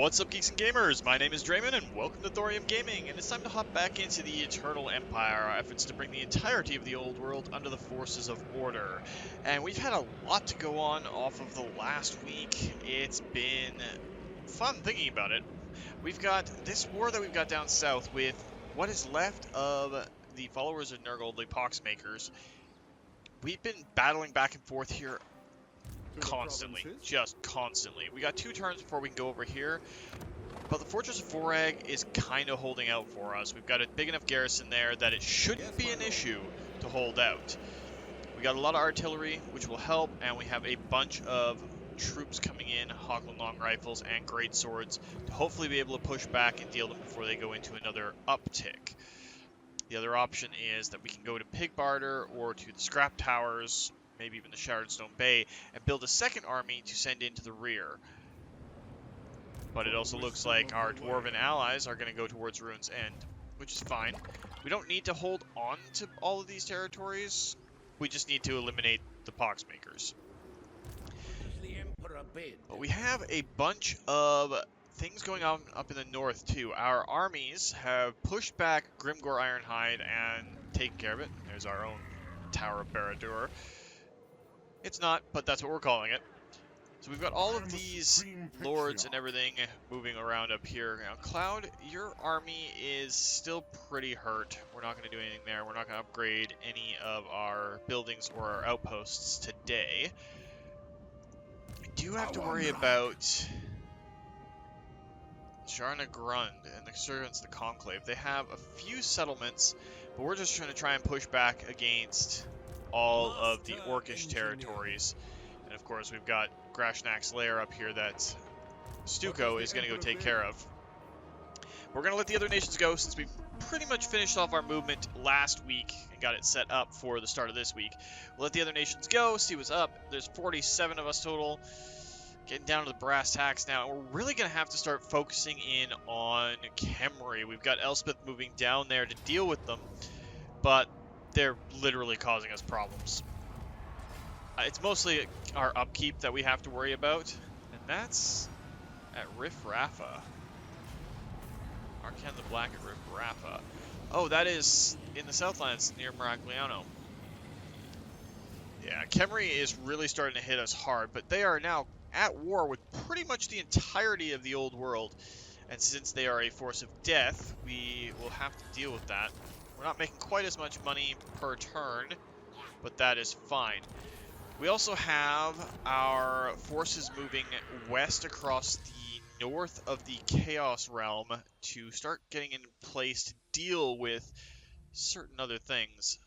What's up, geeks and gamers? My name is Drementfh, and welcome to Thorium Gaming, and it's time to hop back into the Eternal Empire, our efforts to bring the entirety of the old world under the forces of order. And we've had a lot to go on off of the last week. It's been fun thinking about it. We've got this war that we've got down south with what is left of the followers of Nurgle, the Poxmakers. We've been battling back and forth here constantly, just constantly. We got 2 turns before we can go over here, but the Fortress of Forag is kind of holding out for us. We've got a big enough garrison there that it shouldn't be an issue to hold out. We got a lot of artillery, which will help, and we have a bunch of troops coming in, Hawkland long rifles and great swords, to hopefully be able to push back and deal them before they go into another uptick. The other option is that we can go to Pig Barter or to the Scrap Towers, maybe even the Shattered Stone Bay, and build a second army to send into the rear. But it also looks like our Dwarven allies are going to go towards Ruin's End, which is fine. We don't need to hold on to all of these territories. We just need to eliminate the Poxmakers. But we have a bunch of things going on up in the north, too. Our armies have pushed back Grimgor Ironhide and taken care of it. There's our own Tower of Barad-dûr. It's not, but that's what we're calling it. So we've got all of these lords and everything moving around up here. Now, Cloud, your army is still pretty hurt. We're not going to do anything there. We're not going to upgrade any of our buildings or our outposts today. We do have to worry about Jarna Grund and the servants of the Conclave. They have a few settlements, but we're just trying to push back against all of the Orkish territories. And of course, we've got Grashnak's lair up here that Stuco is going to go take care of. We're going to let the other nations go since we've pretty much finished off our movement last week and got it set up for the start of this week. We'll let the other nations go, see what's up. There's 47 of us total. Getting down to the brass tacks now. And we're really going to have to start focusing in on Khemri. We've got Elspeth moving down there to deal with them, but they're literally causing us problems. It's mostly our upkeep that we have to worry about, and that's at Riff Rafa. Arcan the Black at Riff Rafa. Oh, that is in the Southlands near Maragliano. Yeah, Khemri is really starting to hit us hard, but they are now at war with pretty much the entirety of the old world, and since they are a force of death, we will have to deal with that. We're not making quite as much money per turn, but that is fine. We also have our forces moving west across the north of the Chaos Realm to start getting in place to deal with certain other things.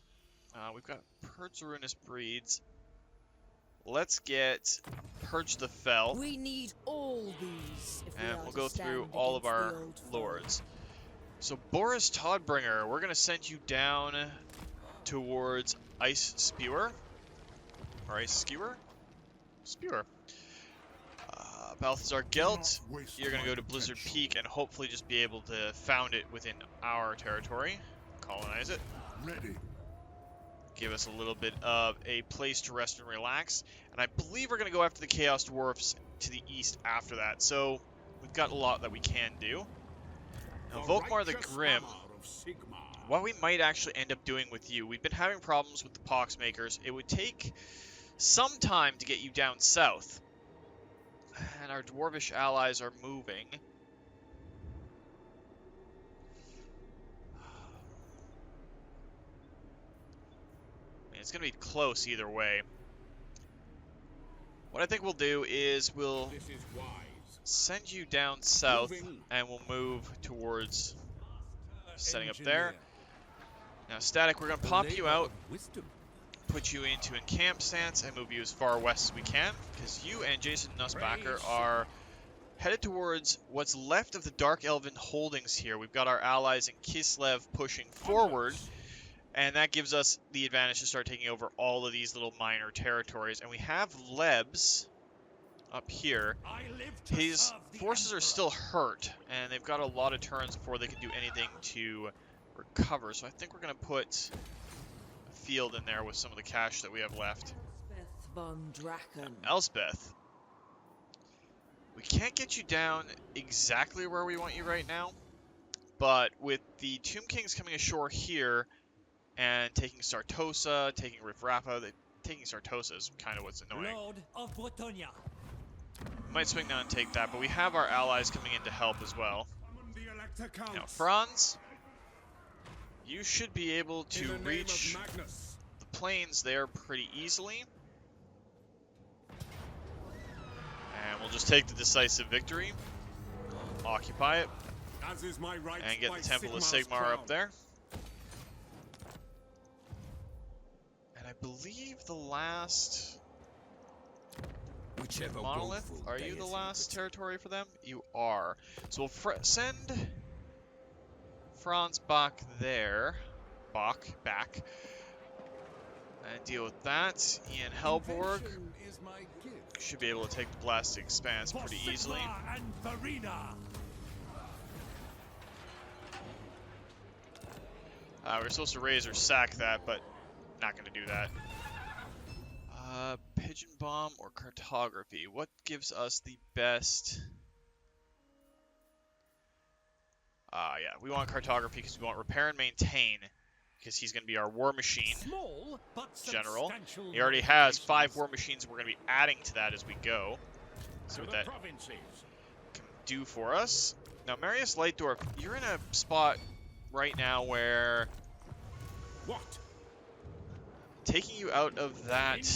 We've got Purge the Ruinous Breeds. Let's get Purge the Fell. We need all these. And we'll go through all of our lords. So Boris Todbringer, we're going to send you down towards Ice Spewer. Or Ice Skewer? Spewer. Balthazar Gelt, you're going to go to Blizzard Peak and hopefully just be able to found it within our territory. Colonize it. Ready. Give us a little bit of a place to rest and relax. And I believe we're going to go after the Chaos Dwarfs to the east after that. So we've got a lot that we can do. Now, Volkmar the Grim, what we might actually end up doing with you, we've been having problems with the Poxmakers. It would take some time to get you down south. And our dwarvish allies are moving. It's going to be close either way. What I think we'll do is we'll send you down south and we'll move towards setting up there. Now, Static, we're going to pop you out, put you into encamp stance, and move you as far west as we can, because you and Jason Nussbacher are headed towards what's left of the Dark Elven holdings here. We've got our allies in Kislev pushing forward, and that gives us the advantage to start taking over all of these little minor territories. And we have Lebs up here. His forces are still hurt, and they've got a lot of turns before they can do anything to recover. So I think we're going to put a field in there with some of the cash that we have left. Elspeth von Draken. Elspeth. We can't get you down exactly where we want you right now, but with the Tomb Kings coming ashore here and taking Sartosa, taking Rifrapa, taking Sartosa is kind of what's annoying. Lord of Bretonia. We might swing down and take that, but we have our allies coming in to help as well. Now, Franz, you should be able to reach the plains there pretty easily. And we'll just take the decisive victory, occupy it, and get the Temple of Sigmar up there. And I believe the last monolith, are you the last territory for them? You are. So we'll send Franz back there, back, and deal with that. Ian Helborg should be able to take the Blasted Expanse pretty easily. We're supposed to raise or sack that, but not going to do that. Pigeon Bomb or Cartography? What gives us the best? Yeah, we want Cartography because we want Repair and Maintain, because he's going to be our War Machine General. He already has 5 War Machines, and we're going to be adding to that as we go. See what that can do for us. Now, Marius Lightdorf, you're in a spot right now where taking you out of that.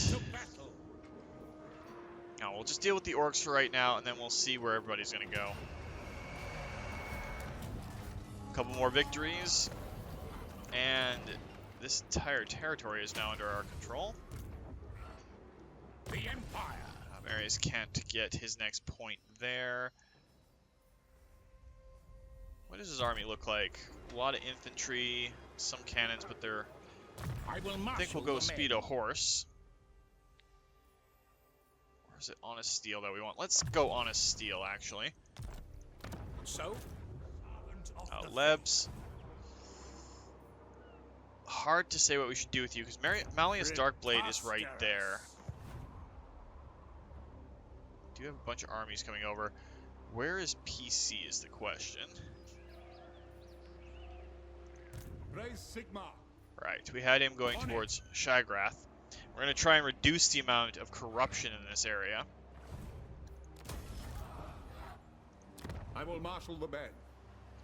No, we'll just deal with the Orks for right now, and then we'll see where everybody's going to go. A couple more victories, and this entire territory is now under our control. The Empire. Marius can't get his next point there. What does his army look like? A lot of infantry, some cannons, but they're... I think we'll go speed a horse. Or is it honest steel that we want? Let's go honest steel, actually. So? Lebs. Hard to say what we should do with you, because Malleus Darkblade is right there. Do you have a bunch of armies coming over? Where is PC is the question. Right, we had him going towards Shagrath. We're going to try and reduce the amount of corruption in this area. I will marshal the band.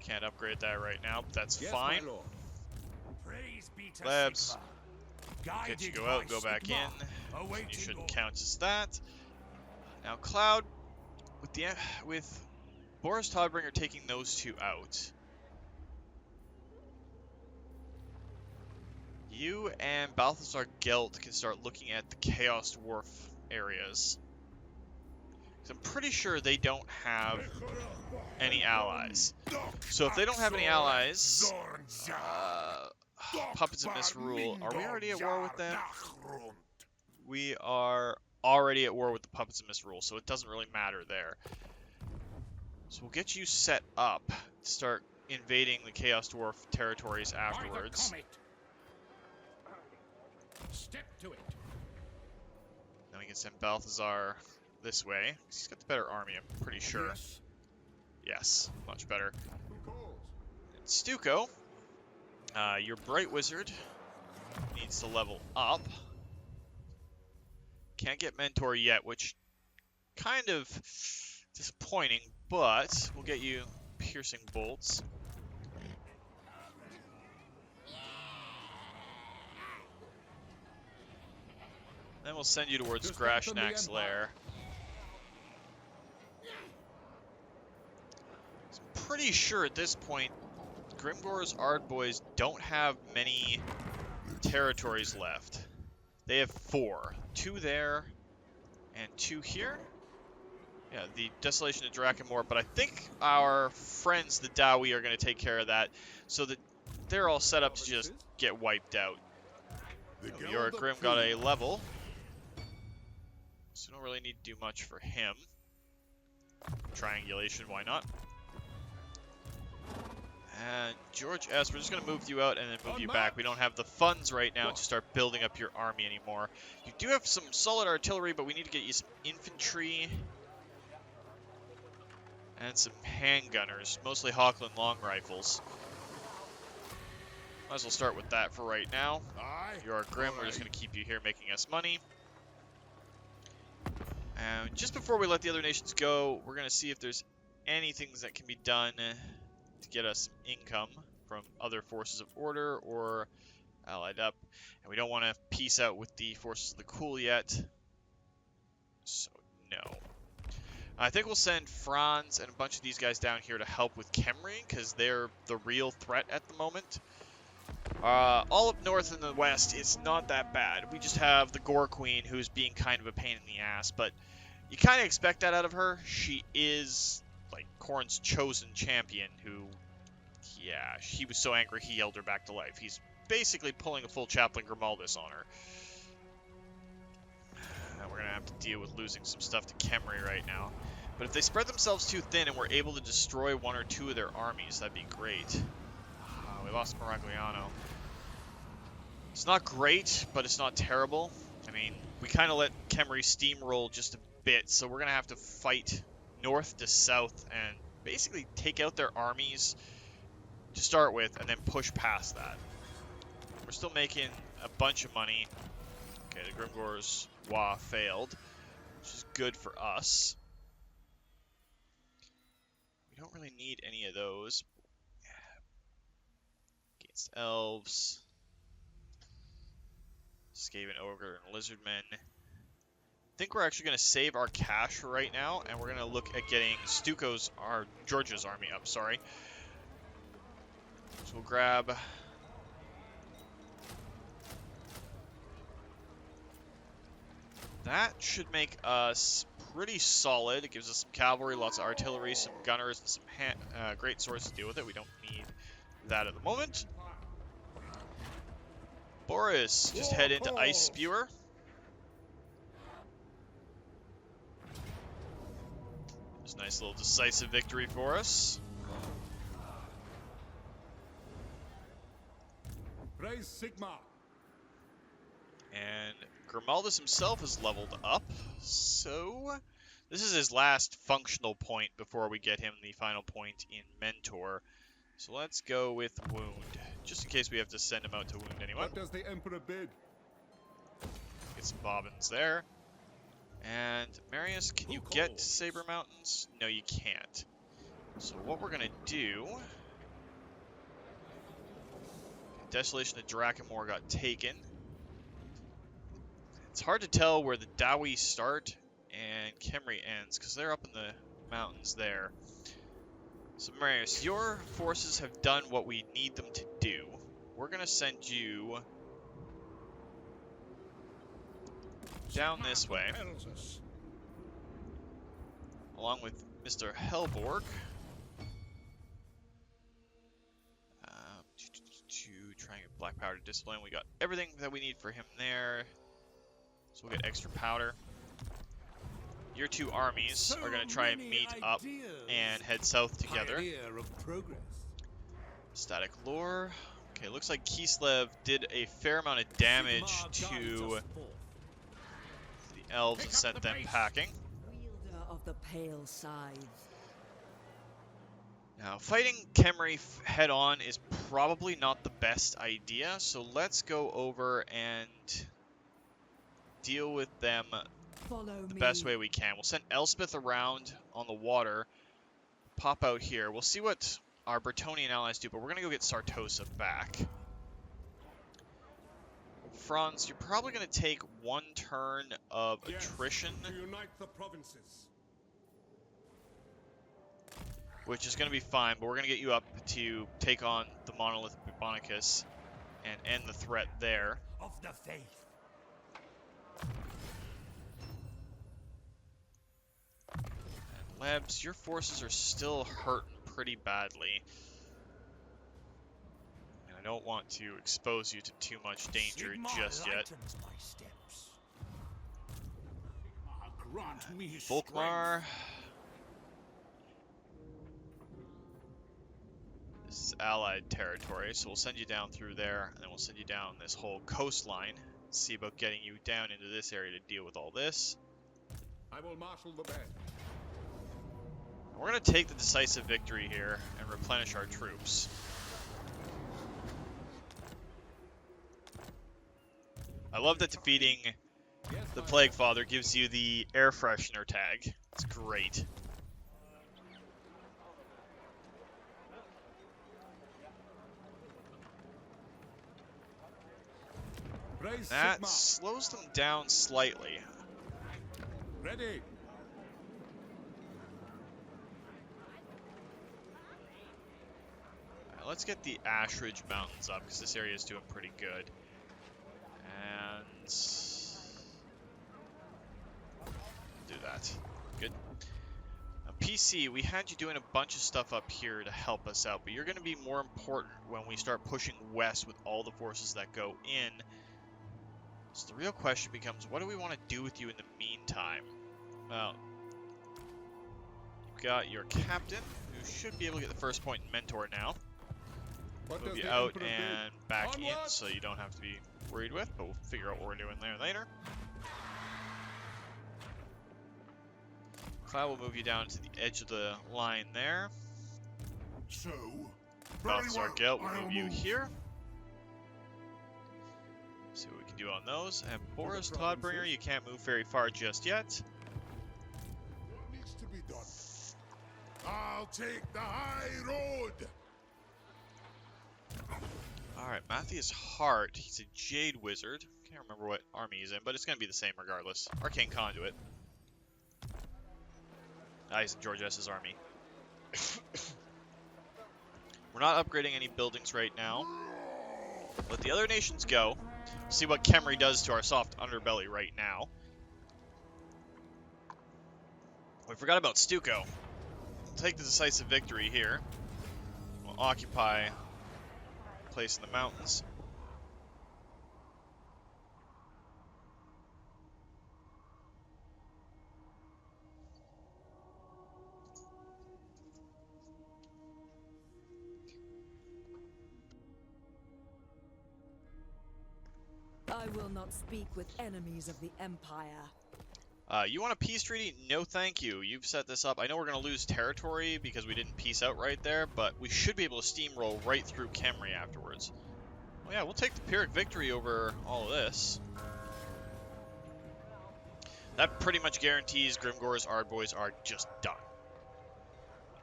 Can't upgrade that right now, but that's fine. Labs, get you go out, go back in. You shouldn't count as that. Now Cloud, with Boris Todbringer taking those 2 out, you and Balthazar Gelt can start looking at the Chaos Dwarf areas. I'm pretty sure they don't have any allies. So if they don't have any allies, Puppets of Misrule, are we already at war with them? We are already at war with the Puppets of Misrule, so it doesn't really matter there. So we'll get you set up to start invading the Chaos Dwarf territories afterwards. Step to it. Then we can send Balthazar this way. He's got the better army, I'm pretty sure. Yes, much better. And Stuco, your Bright Wizard needs to level up. Can't get Mentor yet, which kind of disappointing, but we'll get you Piercing Bolts. Then we'll send you towards Grashnak's lair. I'm pretty sure at this point, Grimgor's Ardboys don't have many territories left. They have 4. 2 there, and 2 here. Yeah, the Desolation of Drakkenmore, but I think our friends, the Dawi, are going to take care of that, so that they're all set up to just get wiped out. Your Grim got a level, so we don't really need to do much for him. Triangulation, why not? And George S., we're just going to move you out and then move you back. We don't have the funds right now to start building up your army anymore. You do have some solid artillery, but we need to get you some infantry. And some handgunners, mostly Hawkland long rifles. Might as well start with that for right now. Aye. You are Grim, we're Aye. just going to keep you here making us money. And just before we let the other nations go, we're going to see if there's anything that can be done to get us some income from other forces of order or allied up. And we don't want to peace out with the forces of the cool yet. So, no. I think we'll send Franz and a bunch of these guys down here to help with Khemri, because they're the real threat at the moment. All up north in the west, it's not that bad. We just have the Gore Queen, who's being kind of a pain in the ass, but you kind of expect that out of her. She is, like, Khorne's chosen champion, who, yeah, he was so angry he yelled her back to life. He's basically pulling a full Chaplain Grimaldus on her. We're going to have to deal with losing some stuff to Khemri right now. But if they spread themselves too thin and we're able to destroy one or two of their armies, that'd be great. We lost Maragliano. It's not great, but it's not terrible. I mean, we kind of let Khemri steamroll just a bit, so we're going to have to fight north to south and basically take out their armies to start with and then push past that. We're still making a bunch of money. Okay, the Grimgor's Wa failed, which is good for us. We don't really need any of those. Against elves. Skaven Ogre and Lizardmen. I think we're actually going to save our cash for right now, and we're going to look at getting Georgia's army up, sorry. So we'll grab... That should make us pretty solid. It gives us some cavalry, lots of artillery, some gunners, and some great swords to deal with it. We don't need that at the moment. Boris, just head into Ice Spewer. It's a nice little decisive victory for us. Praise Sigma. And Grimaldus himself is leveled up, so this is his last functional point before we get him the final point in Mentor. So let's go with Wound, just in case we have to send him out to wound anyone. What does the Emperor bid? Get some bobbins there. And Marius, can you get to Saber Mountains? No, you can't. So what we're gonna do... Desolation of Drakamor got taken. It's hard to tell where the Dawi start and Khemri ends, because they're up in the mountains there. So Marius, your forces have done what we need them to do. We're going to send you down this way, along with Mr. Helborg, to try and get black powder discipline. We got everything that we need for him there. So we'll get extra powder. Your two armies are going to try and meet up and head south together. Static lore. Okay, looks like Kislev did a fair amount of damage to the elves and sent them packing. Wielder of the pale scythe. Now, fighting Khemri head on is probably not the best idea, so let's go over and deal with them the best way we can. We'll send Elspeth around on the water, pop out here. We'll see what our Bretonnian allies do, but we're going to go get Sartosa back. Franz, you're probably going to take one turn of attrition, To unite the provinces. which is going to be fine, but we're going to get you up to take on the Monolith Bubonicus and end the threat there. Of the faith. Lebs, your forces are still hurting pretty badly. And I don't want to expose you to too much danger just yet. Volkmar. This is allied territory, so we'll send you down through there, and then we'll send you down this whole coastline. See about getting you down into this area to deal with all this. I will marshal the band. We're going to take the decisive victory here and replenish our troops. I love that defeating the Plague Father gives you the air freshener tag. It's great. Praise That Sigma. slows them down slightly. Ready. Alright, let's get the Ashridge Mountains up because this area is doing pretty good. And do that. Good. Now, PC, we had you doing a bunch of stuff up here to help us out, but you're going to be more important when we start pushing west with all the forces that go in. So the real question becomes, what do we want to do with you in the meantime? Well, you've got your captain, who should be able to get the first point in Mentor now. What Move does you the out Emperor and bid? back in, Onward! so you don't have to be worried with, but we'll figure out what we're doing there later. Cloud will move you down to the edge of the line there. So, Balthazar Gelt will I'll move you move. here. See what we can do on those. And Boris provinces. Cloudbringer, you can't move very far just yet. What needs to be done? I'll take the high road. Alright, Matthias Hart, he's a Jade Wizard. Can't remember what army he's in, but it's going to be the same regardless. Arcane Conduit. He's in George S.'s army. We're not upgrading any buildings right now. Let the other nations go. See what Khemri does to our soft underbelly right now. We forgot about Stuco. We'll take the decisive victory here. We'll occupy a place in the mountains. I will not speak with enemies of the Empire. You want a peace treaty? No thank you. You've set this up. I know we're going to lose territory because we didn't peace out right there, but we should be able to steamroll right through Khemri afterwards. Well, yeah, we'll take the Pyrrhic victory over all of this. That pretty much guarantees Grimgor's Ardboys are just done.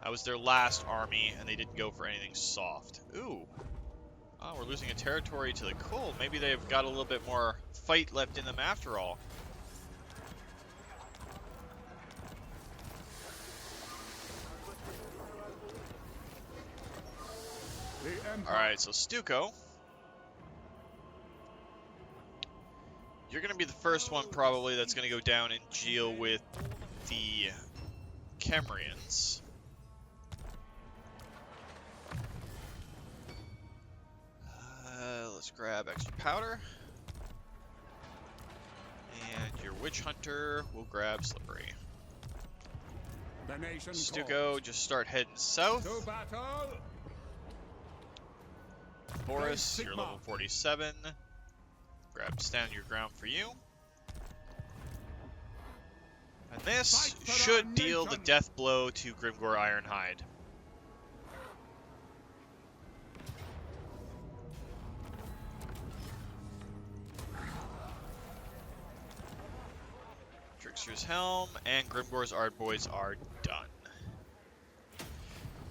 That was their last army, and they didn't go for anything soft. Ooh. Oh, we're losing a territory to the cold. Maybe they've got a little bit more fight left in them after all. Alright, so Stuco. You're going to be the first one probably that's going to go down and deal with the Khemrians. Let's grab extra powder. And your Witch Hunter will grab Slippery. The nation Stuco, just start heading south. to battle. Boris, you're Sigma. level 47. Stand your ground for you. And this Fight for should our deal the nation. death blow to Grimgor Ironhide. Trickster's Helm and Grimgor's Ardboys are done.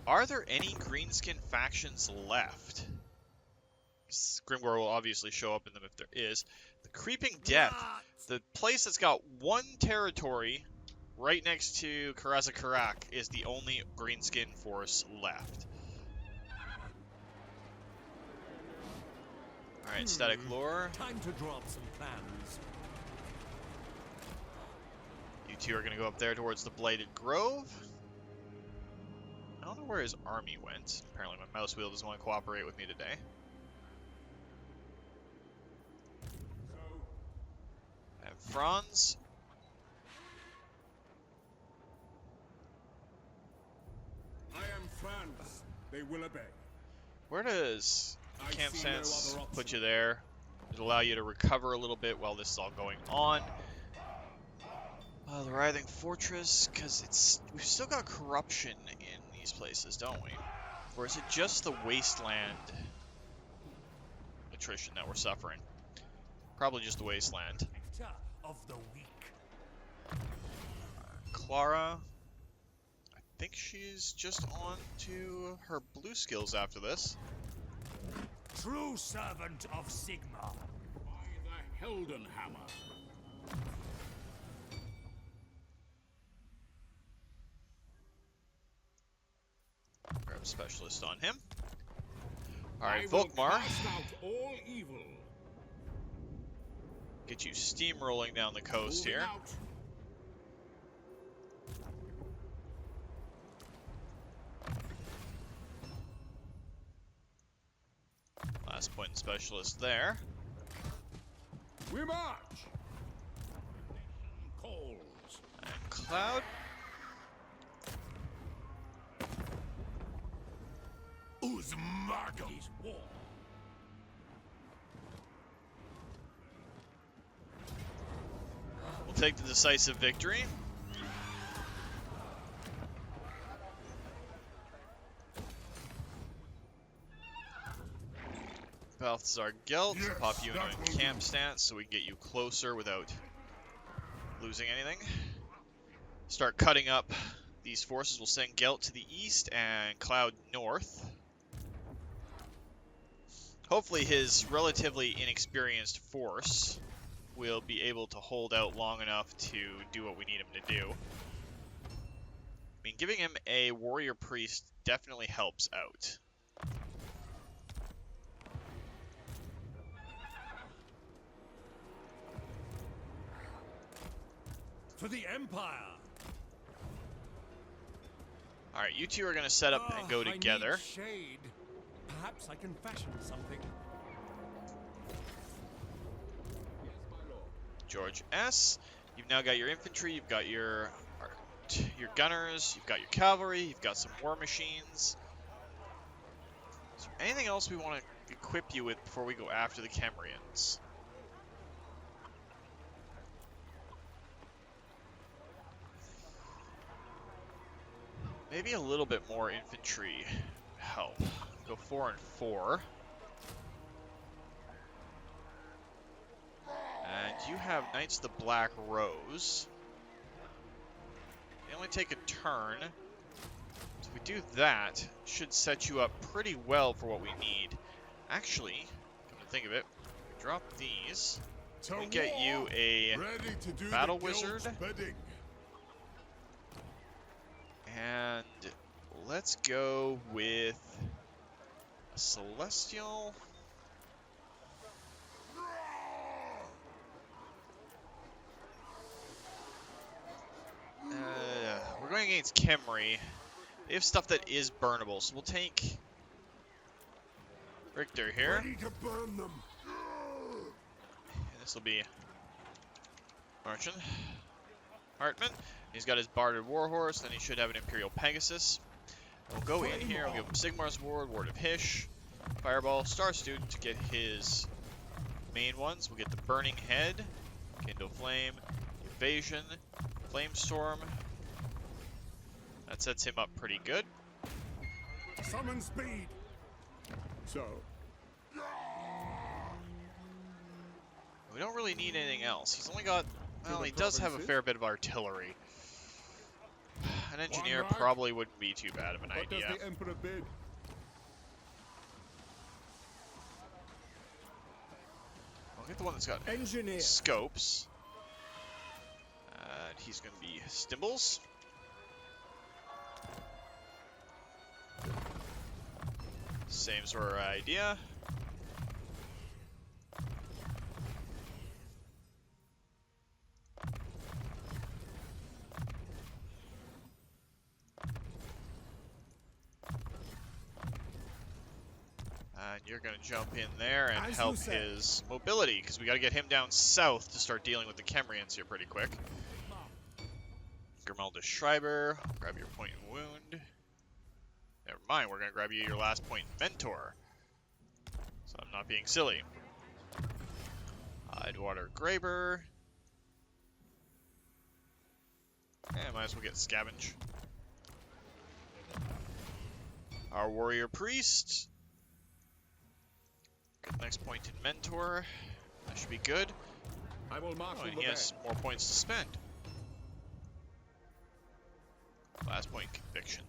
Are there any greenskin factions left? Grimgor will obviously show up in them if there is. The Creeping Death, the place that's got one territory right next to Karazakarak, is the only greenskin force left. Alright, Static Lore. Time to drop some plans. You two are going to go up there towards the Blighted Grove. I don't know where his army went. Apparently my mouse wheel doesn't want to cooperate with me today. And Franz. I am France. They will obey. Where does I Camp see no Stance other put option. you there? It'll allow you to recover a little bit while this is all going on. The Writhing Fortress, because we've still got corruption in these places, don't we? Or is it just the wasteland attrition that we're suffering? Probably just the wasteland. Of the weak. Clara, I think she's just on to her blue skills after this. True servant of Sigma. By the Helden Hammer. Grab specialist on him. Alright, Volkmar. Out all evil. Get you steamrolling down the coast Moving here. out. Last point in specialist there. We march. Calls. And Cloud. Uzmargo's war. We'll take the decisive victory. Balthazar Gelt, Yes, pop you into that a will camp do. stance so we can get you closer without losing anything. Start cutting up these forces. We'll send Gelt to the east and Cloud north. Hopefully his relatively inexperienced force will be able to hold out long enough to do what we need him to do. I mean, giving him a warrior priest definitely helps out. For the Empire. Alright, you two are going to set up and go together. I need shade. Perhaps I can fashion something. George S. You've now got your infantry, you've got your gunners, you've got your cavalry, you've got some war machines. Is there anything else we want to equip you with before we go after the Khemrians? Maybe a little bit more infantry help. Go 4 and 4. And you have Knights of the Black Rose. They only take a turn. So if we do that, it should set you up pretty well for what we need. Actually, come to think of it, we drop these. We get you a Ready to do battle the guild's wizard. bidding. And let's go with a Celestial. We're going against Khemri. They have stuff that is burnable, so we'll take Richter here. Ready to burn them. And this will be Marchand. Hartman. He's got his Barded Warhorse, then he should have an Imperial Pegasus. We'll go in here, we'll give him Sigmar's Ward, Ward of Hish, Fireball, Star Student to get his main ones. We'll get the Burning Head, Kindle Flame, Evasion, Flamestorm. That sets him up pretty good. Summon speed. So. We don't really need anything else. He's only got, well, he does have a fair bit of artillery. An engineer probably wouldn't be too bad of an What idea. does the Emperor bid? I'll get the one that's got Engineer. scopes. He's going to be Stimbles. Same sort of idea. And you're going to jump in there and As you help say. his mobility, because we got to get him down south to start dealing with the Khemrians here pretty quick. Grimalda Schreiber, grab your point and wound. Never mind, we're going to grab you your last point mentor. So I'm not being silly. Edwater Graber. might as well get Scavenge. Our warrior priest. Get the next point in mentor. That should be good. I will marshal And the he has band. more points to spend. Last point, conviction.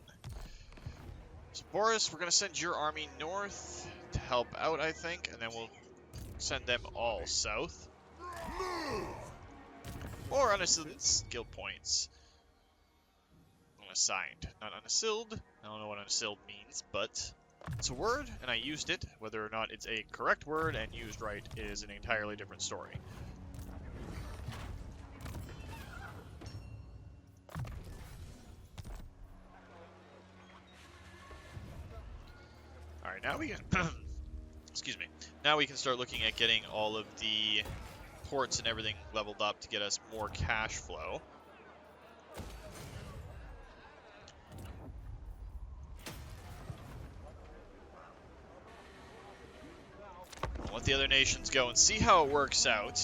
So Boris, we're gonna send your army north to help out, I think, and then we'll send them all south. Or unassigned skill points. Unassigned, not unassigned. I don't know what unassigned means, but it's a word, and I used it. Whether or not it's a correct word and used right is an entirely different story. Alright, now we can... excuse me. Now we can start looking at getting all of the ports and everything leveled up to get us more cash flow. I'll let the other nations go and see how it works out.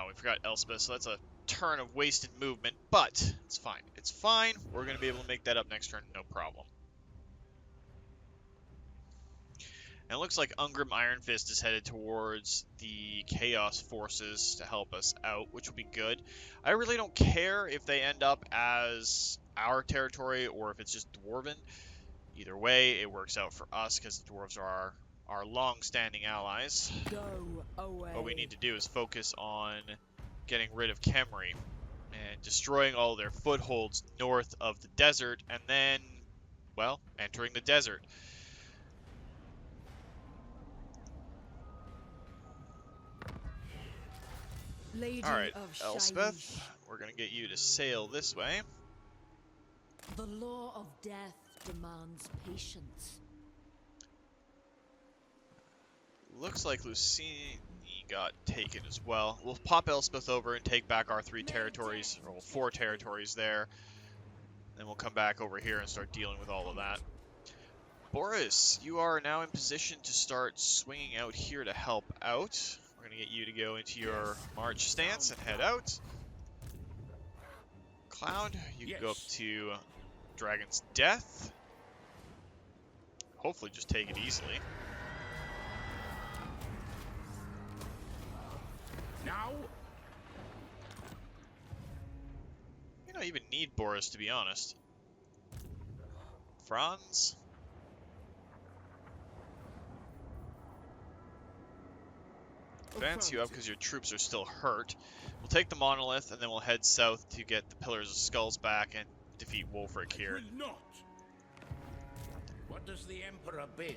We forgot Elspeth, so that's a turn of wasted movement, but it's fine. It's fine. We're going to be able to make that up next turn, no problem. And it looks like Grimgor Ironhide is headed towards the Chaos Forces to help us out, which will be good. I really don't care if they end up as our territory or if it's just Dwarven. Either way, it works out for us because the Dwarves are our long-standing allies. Go away. What we need to do is focus on getting rid of Khemri and destroying all their footholds north of the desert, and then, well, entering the desert. Lady Alright, of Elspeth, Shaiish. we're going to get you to sail this way. The law of death demands patience. Looks like Lucini got taken as well. We'll pop Elspeth over and take back our 3 territories, or 4 territories there. Then we'll come back over here and start dealing with all of that. Boris, you are now in position to start swinging out here to help out. We're going to get you to go into your march stance and head out. Cloud, you can go up to Dragon's Death. Hopefully just take it easily. Now, You don't even need Boris, to be honest. Franz? Advance you up because your troops are still hurt. We'll take the monolith and then we'll head south to get the Pillars of Skulls back and defeat Wolfric here. will not. What does the Emperor bid?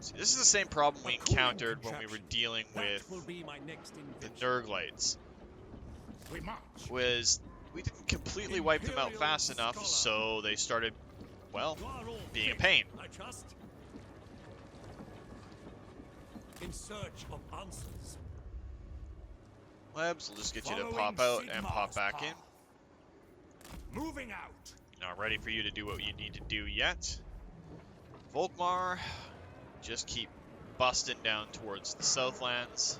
See, this is the same problem we encountered when we were dealing with will be my next the invention. Nurglites. We march. Was we didn't completely wipe them out fast enough, so they started, well, You are all being a fit, pain. I trust. In search of answers. Lebs, we'll just get you to Following pop out and Sigmar's pop back in. path. Moving out. Not ready for you to do what you need to do yet. Volkmar, just keep busting down towards the Southlands.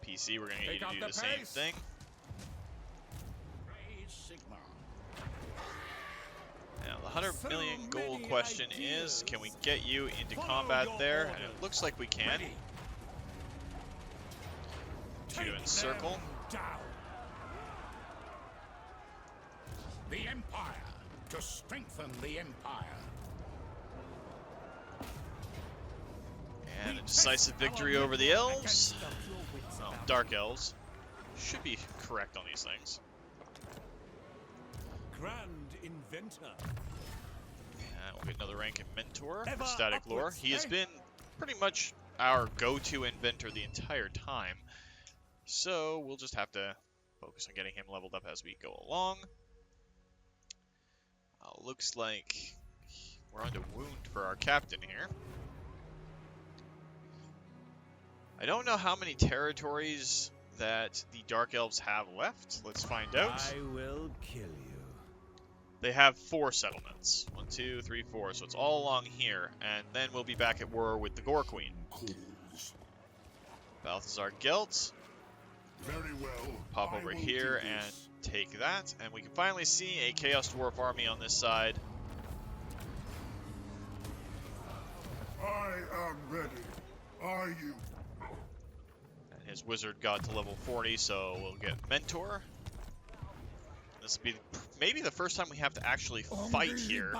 PC, we're going to get Take you up to do the the same pace. thing. Praise Sigmar. Now, the 100 So million gold many question ideas. is, can we get you into Follow combat your there? And orders. it looks like we can. Ready. Put you Take encircle. them down. The Empire. To strengthen the Empire. And a decisive victory over the elves. Oh, dark elves. Should be correct on these things. Grand inventor. And we'll get another rank in Mentor for Ever Static Lore. upwards, He has eh? been pretty much our go-to inventor the entire time. So we'll just have to focus on getting him leveled up as we go along. Looks like we're on to wound for our captain here. I don't know how many territories that the Dark Elves have left. Let's find out. I will kill you. They have 4 settlements. 1, 2, 3, 4. So it's all along here. And then we'll be back at war with the Gore Queen. Balthazar Gelt. Very well. Pop I over will here do and this. take that. And we can finally see a Chaos Dwarf army on this side. I am ready. Are you? And his wizard got to level 40, so we'll get Mentor. This will be maybe the first time we have to actually fight here.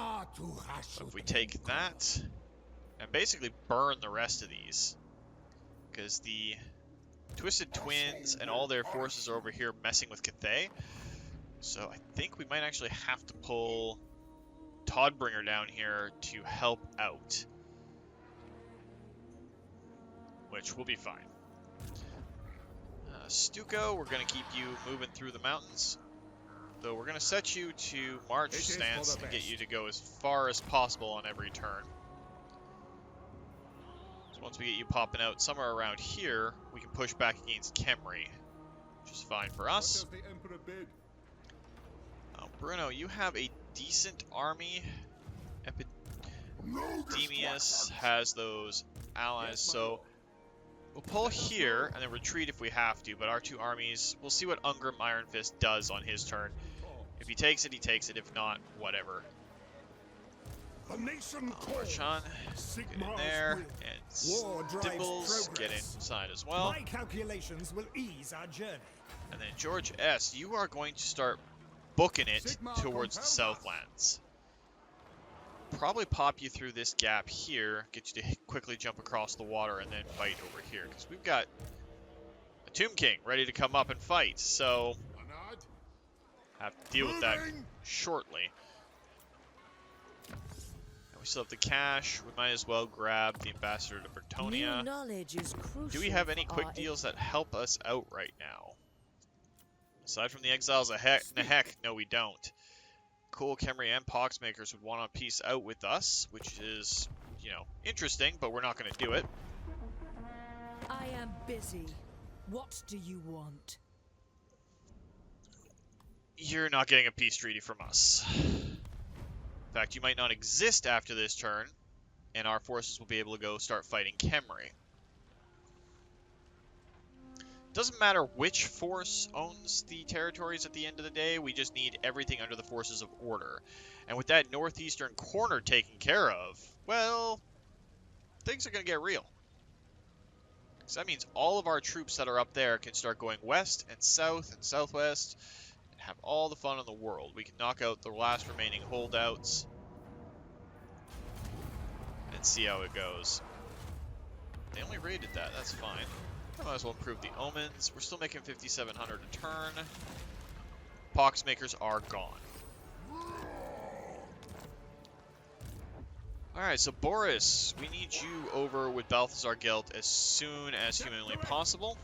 So if we take that and basically burn the rest of these, because the Twisted Twins and all their forces are over here messing with Cathay. So I think we might actually have to pull Toddbringer down here to help out, which will be fine. Stuco, we're going to keep you moving through the mountains. Though we're going to set you to march stance and get you to go as far as possible on every turn. So once we get you popping out somewhere around here, we can push back against Khemri, which is fine for us. What does the Emperor bid? Bruno, you have a decent army. No Epidemius has those allies, so we'll pull here and then retreat if we have to, but our 2 armies, we'll see what Grimgor Ironhide does on his turn. If he takes it, he takes it. If not, whatever. The nation Sean, get in there, and Dimples, get inside as well. My calculations will ease our journey. And then George S., you are going to start booking it towards the Southlands. Probably pop you through this gap here, get you to quickly jump across the water, and then fight over here. Because we've got a Tomb King ready to come up and fight, so have to deal with that shortly. And we still have the cash. We might as well grab the Ambassador to Bertonia. New knowledge is crucial. Do we have any for quick our deals that help us out right now? Aside from the Exiles of heck, no we don't. Cool, Khemri and Poxmakers would want to piece out with us, which is, you know, interesting, but we're not going to do it. I am busy. What do you want? You're not getting a peace treaty from us. In fact, you might not exist after this turn, and our forces will be able to go start fighting Khemri. Doesn't matter which force owns the territories at the end of the day, we just need everything under the forces of order. And with that northeastern corner taken care of, well, things are going to get real. So that means all of our troops that are up there can start going west and southwest and have all the fun in the world. We can knock out the last remaining holdouts and see how it goes. They only raided that, that's fine. I might as well improve the omens. We're still making 5,700 a turn. Poxmakers are gone. Alright, so Boris, we need you over with Balthazar Gelt as soon as humanly possible.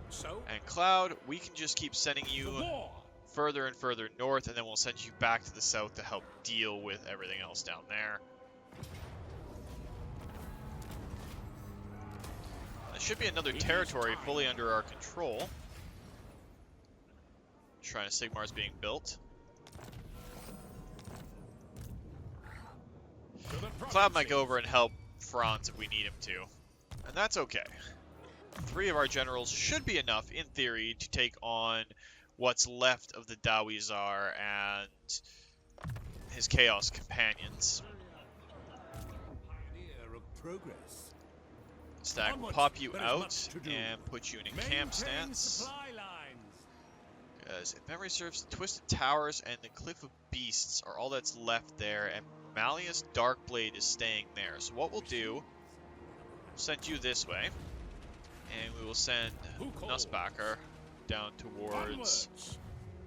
So, And Cloud, we can just keep sending you further and further north, and then we'll send you back to the south to help deal with everything else down there. There should be another territory fully under our control. Shrine of Sigmar is being built. Cloud might go over and help Franz if we need him to. And that's okay. 3 of our generals should be enough, in theory, to take on what's left of the Dawizar and his Chaos companions. pioneer of progress. Stack will pop you out and put you in a camp stance. Supply lines. Because if memory serves, the Twisted Towers and the Cliff of Beasts are all that's left there, and Malleus Darkblade is staying there. So what we'll do, we'll send you this way, and we will send Nussbacher down towards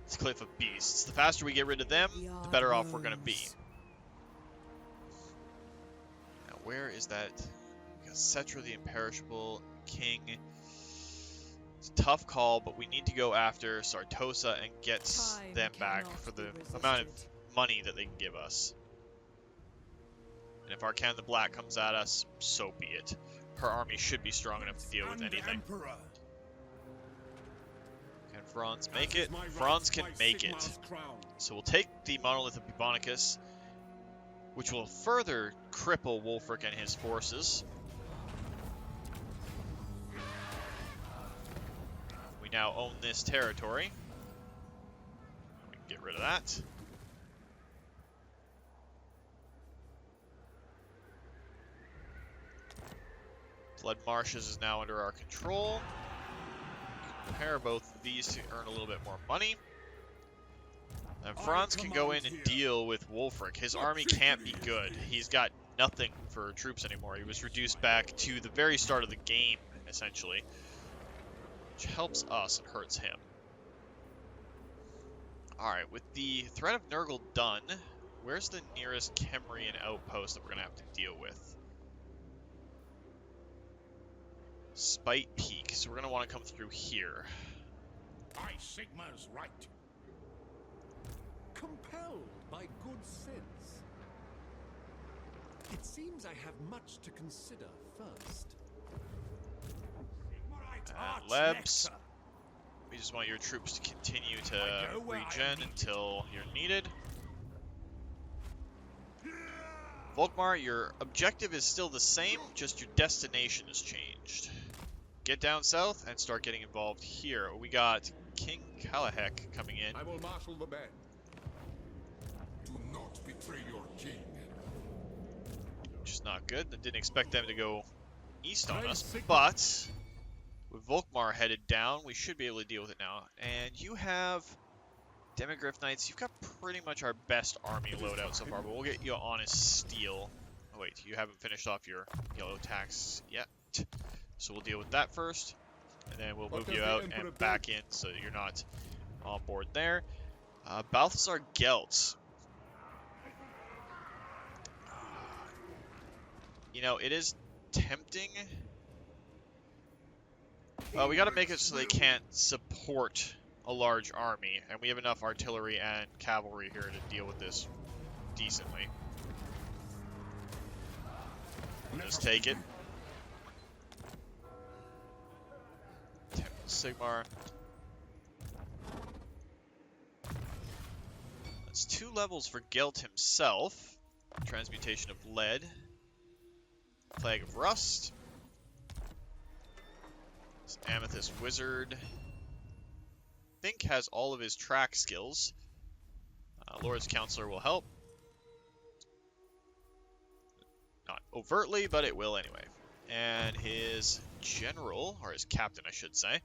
the Cliff of Beasts. The faster we get rid of them, the better off we're going to be. Now, where is that? We got Cetra the Imperishable, King. It's a tough call, but we need to go after Sartosa and get them back for the amount of money that they can give us. And if Arcan the Black comes at us, so be it. Her army should be strong enough to deal with anything. Okay, Can Franz make it? Franz can make it. So we'll take the Monolith of Bubonicus, which will further cripple Wulfric and his forces. We now own this territory. We can get rid of that. Blood Marshes is now under our control. Compare both of these to earn a little bit more money. And Franz can go in and deal with Wulfric. His army can't be good. He's got nothing for troops anymore. He was reduced back to the very start of the game, essentially. Which helps us and hurts him. Alright, with the threat of Nurgle done, where's the nearest Khemrian outpost that we're going to have to deal with? Spite Peak, so we're going to want to come through here. High Sigma's right. Compelled by good sense. It seems I have much to consider first. And Lebs, we just want your troops to continue to regen until you're needed. Volkmar, your objective is still the same, just your destination has changed. Get down south and start getting involved here. We got King Kalahek coming in. I will marshal the band. Do not betray your king. Which is not good. I didn't expect them to go east on us, but with Volkmar headed down, we should be able to deal with it now. And you have Demigryph Knights. You've got pretty much our best army loadout so far, but we'll get you Honest Steel. Oh wait, you haven't finished off your yellow tax yet. So we'll deal with that first, and then we'll move you out and back in so you're not on board there. Balthasar Gelt. You know, it is tempting. We gotta make it so they can't support a large army, and we have enough artillery and cavalry here to deal with this decently. We'll just take it. Sigmar. That's 2 levels for Gelt himself. Transmutation of Lead. Plague of Rust. This Amethyst Wizard. I think has all of his track skills. Lord's Counselor will help. Not overtly, but it will anyway. And his general, or his captain I should say.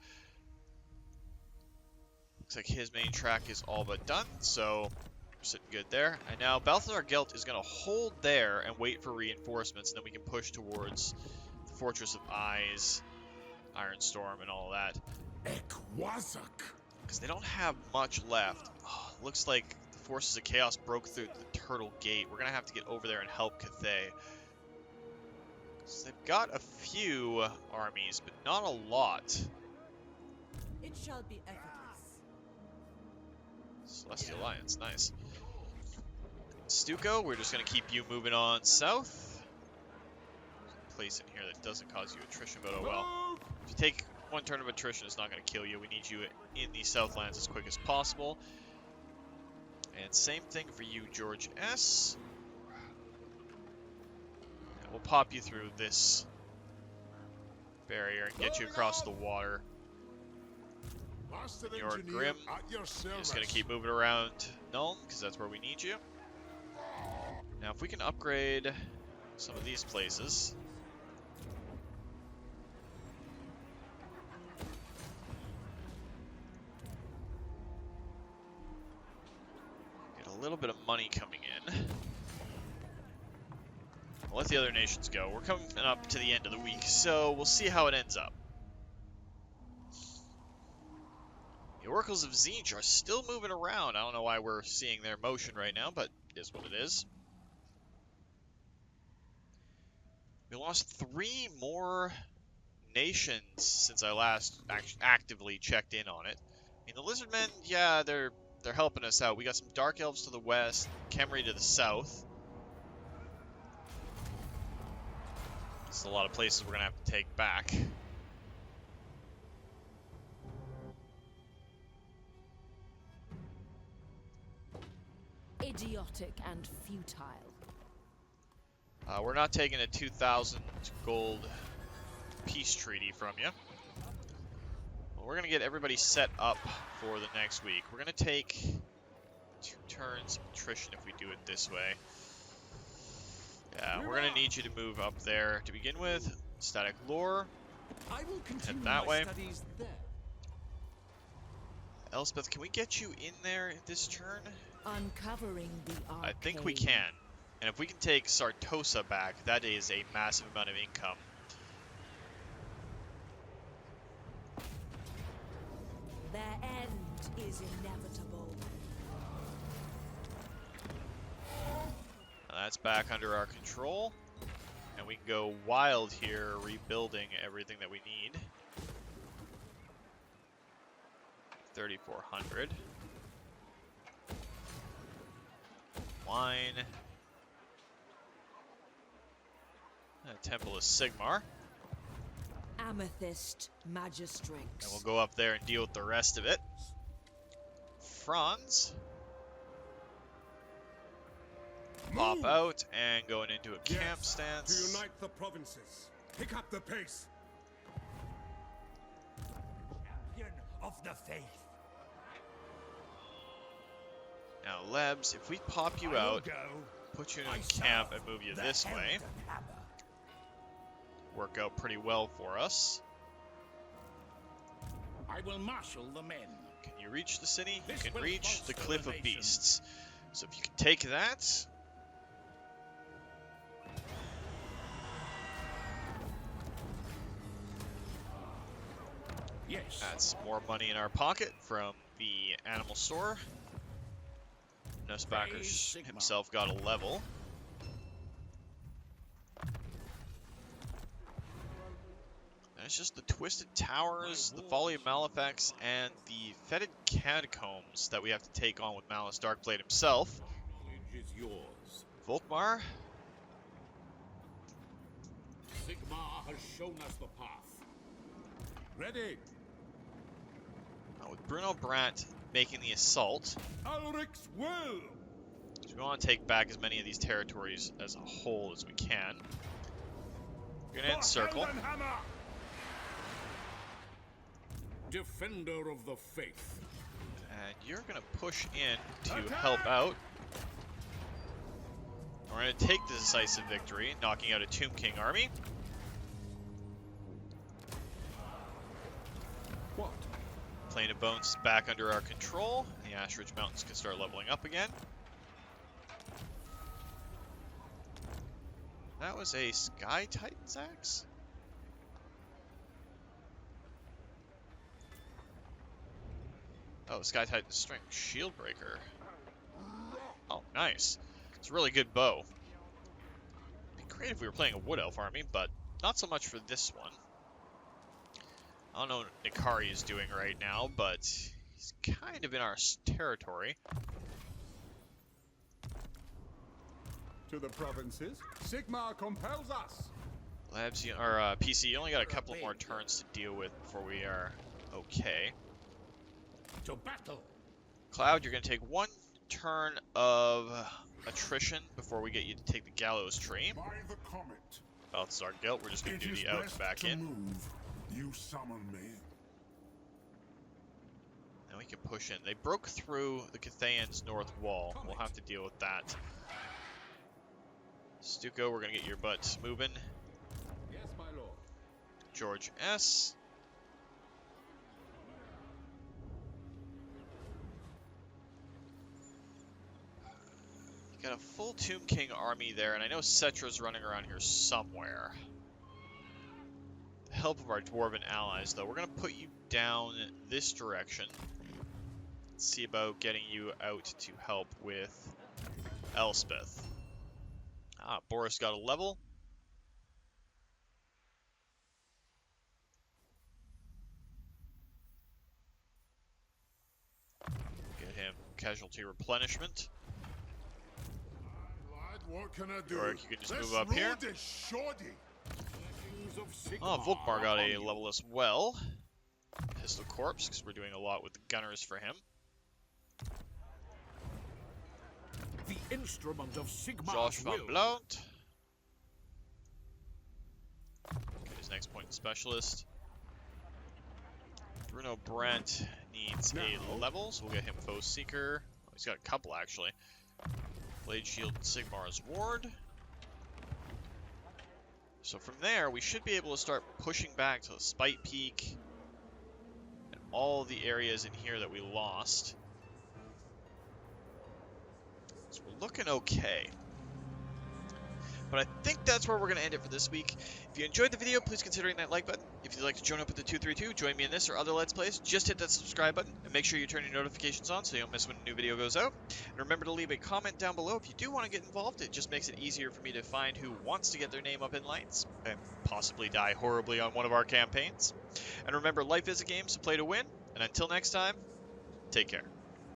Looks like his main track is all but done, so we're sitting good there. And now Balthasar Gelt is going to hold there and wait for reinforcements, and then we can push towards the Fortress of Eyes, Ironstorm, and all of that. Because they don't have much left. Oh, looks like the Forces of Chaos broke through the Turtle Gate. We're going to have to get over there and help Cathay. So they've got a few armies, but not a lot. It shall be effortless. Celestial Alliance, nice. Stuco, we're just going to keep you moving on south. Place in here that doesn't cause you attrition, but oh well. If you take 1 turn of attrition, it's not going to kill you. We need you in the Southlands as quick as possible. And same thing for you, George S. And we'll pop you through this barrier and get you across the water. Your Grim, just going to keep moving around Nuln, because that's where we need you. Now, if we can upgrade some of these places. Get a little bit of money coming in. We'll let the other nations go. We're coming up to the end of the week, so we'll see how it ends up. The Oracles of Tzeentch are still moving around. I don't know why we're seeing their motion right now, but it is what it is. We lost 3 more nations since I last actively checked in on it. I mean, the Lizardmen, yeah, they're helping us out. We got some Dark Elves to the west, Khemri to the south. There's a lot of places we're going to have to take back. idiotic and futile. We're not taking a 2,000 gold peace treaty from you. Well, we're going to get everybody set up for the next week. We're going to take 2 turns of attrition if we do it this way. Yeah, we're going to need you to move up there to begin with. Static lore. I will continue that my way. studies there. Elspeth, can we get you in there this turn? Uncovering the arcane. I think we can. And if we can take Sartosa back, that is a massive amount of income. Their end is inevitable. Now that's back under our control. And we can go wild here, rebuilding everything that we need. 3,400. Wine. Temple of Sigmar. Amethyst And Magistrix. we'll go up there and deal with the rest of it. Franz. Pop Move! out and going into a camp Yes, stance. To unite the provinces. Pick up the pace. Champion of the faith. Now, Lebs, if we pop you I will out, go. put you in I a camp serve and move you the this way, Elden Hammer. work out pretty well for us. I will marshal the men. Can you reach the city? You This can will reach the bolster Cliff the of nation. Beasts. So if you can take that. Yes. That's more money in our pocket from the animal store. Nussbackers Sigma. himself got a level. And it's just the Twisted Towers, the Folly of Malefax, and the Fetid Catacombs that we have to take on with Malus Darkblade himself. Knowledge is yours. Volkmar, Sigmar has shown us the path. Ready. with Bruno Brandt making the assault. Ulrich's will. So we want to take back as many of these territories as a whole as we can. We're going to encircle. Elden Hammer. Defender of the faith. And you're going to push in to help out. We're going to take the decisive victory, knocking out a Tomb King army. What? Plain of Bones is back under our control. The Ash Ridge Mountains can start leveling up again. That was a Sky Titan's axe? Oh, Sky Titan's strength shield breaker. Oh, nice. It's a really good bow. It'd be great if we were playing a Wood Elf army, but not so much for this one. I don't know what Nikari is doing right now, but he's kind of in our territory. To the provinces. Sigmar compels us. Labs, or PC, you only got a couple more turns to deal with before we are okay. To battle. Cloud, you're going to take one turn of attrition before we get you to take the Gallows Tree. By the comet. Balthazar Gelt, we're just going to It do is the out best back to in. move. You summon me. And we can push in. They broke through the Cathayan's north wall. We'll have to deal with that. Stuco, we're going to get your butts moving. Yes, my lord. George S. You got a full Tomb King army there, and I know Cetra's running around here somewhere. With the help of our Dwarven allies, though, we're going to put you down this direction. Let's see about getting you out to help with Elspeth. Ah, Boris got a level. Get him casualty replenishment. Lad, what can I do? Yorick, you can just This move up here. road is shoddy. Legends of Sigmar Oh, Volkmar got upon a you. level as well. Pistol Corps, because we're doing a lot with the gunners for him. the instrument of Sigmar's Josh van will. Blount. Okay, his next point specialist. Bruno Brandt needs a level, so we'll get him Foe Seeker. Oh, he's got a couple actually. Blade Shield Sigmar's Ward. So from there, we should be able to start pushing back to the Spite Peak and all the areas in here that we lost. So we're looking okay. But I think that's where we're going to end it for this week. If you enjoyed the video, please consider hitting that like button. If you'd like to join up with the 232, join me in this or other Let's Plays, just hit that subscribe button and make sure you turn your notifications on so you don't miss when a new video goes out. And remember to leave a comment down below if you do want to get involved. It just makes it easier for me to find who wants to get their name up in lights and possibly die horribly on one of our campaigns. And remember, life is a game, so play to win. And until next time, take care.